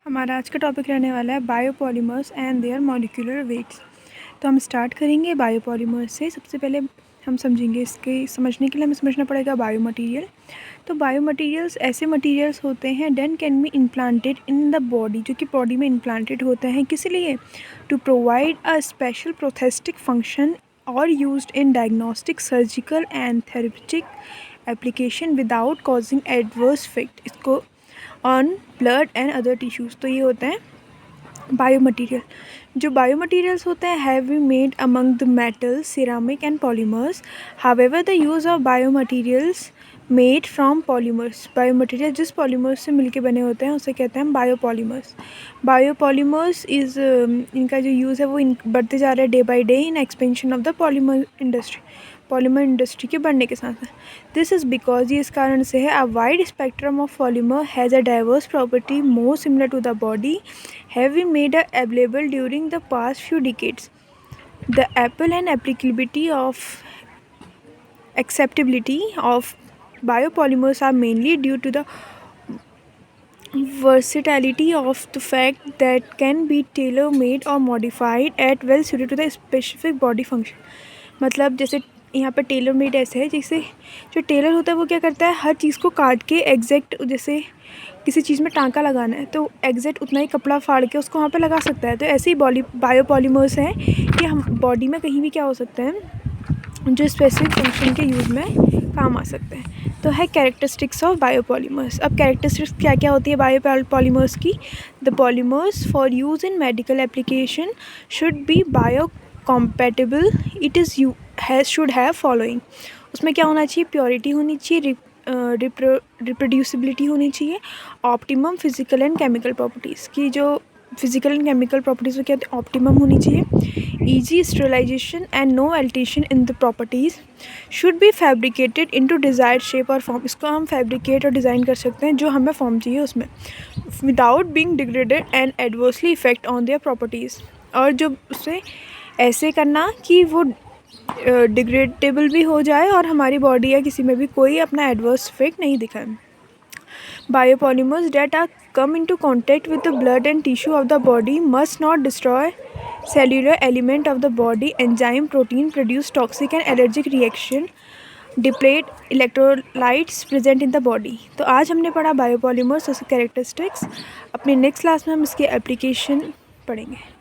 हमारा आज का टॉपिक रहने वाला है biopolymers and their molecular weights. तो हम स्टार्ट करेंगे बायोपॉलीमर्स से। सबसे पहले हम समझेंगे, इसके समझने के लिए हमें समझना पड़ेगा बायोमटीरियल। तो बायोमटीरियल्स ऐसे मटीरियल्स होते हैं then can be implanted in the body, जो कि बॉडी में इम्प्लांटेड होते हैं। किस लिए? To provide a special prosthetic function और used in diagnostic, surgical and therapeutic application without causing adverse effect इसको on blood and other tissues. तो ये होते हैं बायोमटीरियल। जो बायोमटीरियल्स होते हैं have be made among the metals, ceramic and polymers. However the use of biomaterials made from polymers, बायोमटीरियल जिस polymers से मिलके बने होते हैं उसे कहते हैं बायोपॉलीमर्स। बायोपॉलीमर्स इज़ इनका जो यूज़ है वो बढ़ते जा रहा है day by day in expansion of the polymer industry, polymer industry के बढ़ने के साथ साथ। दिस इज़ बिकॉज ये इस कारण से है, a wide spectrum of polymer has a diverse property more similar to the body have been made available during the past few decades. The apple and acceptability of biopolymers are mainly due to the versatility of the fact that can be tailor-made or modified at well suited to the specific body function. मतलब जैसे यहाँ पर tailor made ऐसे है, जैसे जो Taylor होता है वो क्या करता है, हर चीज़ को काट के एग्जैक्ट, जैसे किसी चीज़ में टांका लगाना है तो एग्जैक्ट उतना ही कपड़ा फाड़ के उसको वहाँ पे लगा सकता है। तो ऐसे ही बायोपॉलीमर्स हैं कि हम बॉडी में कहीं भी क्या हो सकते हैं, जो स्पेसिफिक फंक्शन के यूज़ में काम आ सकते हैं। तो है कैरेक्टरिस्टिक्स ऑफ बायोपॉलीमर्स। अब कैरेक्टरिस्टिक्स क्या क्या होती है बायोपॉलीमर्स की? The polymers for use in medical application should be bio compatible. It is should have following. उसमें क्या होना चाहिए? प्योरिटी होनी चाहिए, रिप्रोड्यूसिबिलिटी होनी चाहिए, optimum physical and chemical properties की, जो फिजिकल एंड केमिकल प्रॉपर्टीज़ क्या होती है, ऑप्टिमम होनी चाहिए, easy sterilization and no alteration in the properties, should be fabricated into desired shape और फॉर्म। इसको हम फैब्रिकेट और डिज़ाइन कर सकते हैं जो हमें फॉर्म चाहिए उसमें, without being degraded and adversely effect on their properties. और जो उसे ऐसे करना कि वो डिग्रेडेबल भी हो जाए और हमारी बॉडी या किसी में भी कोई अपना एडवर्स इफेक्ट नहीं दिखाए। Biopolymers that are come into contact with the blood and tissue of the body must not destroy cellular element of the body, enzyme, protein, produce toxic and allergic reaction, deplete electrolytes present in the body. तो आज हमने पढ़ा biopolymers और characteristics. अपने next class में हम इसके application पढ़ेंगे।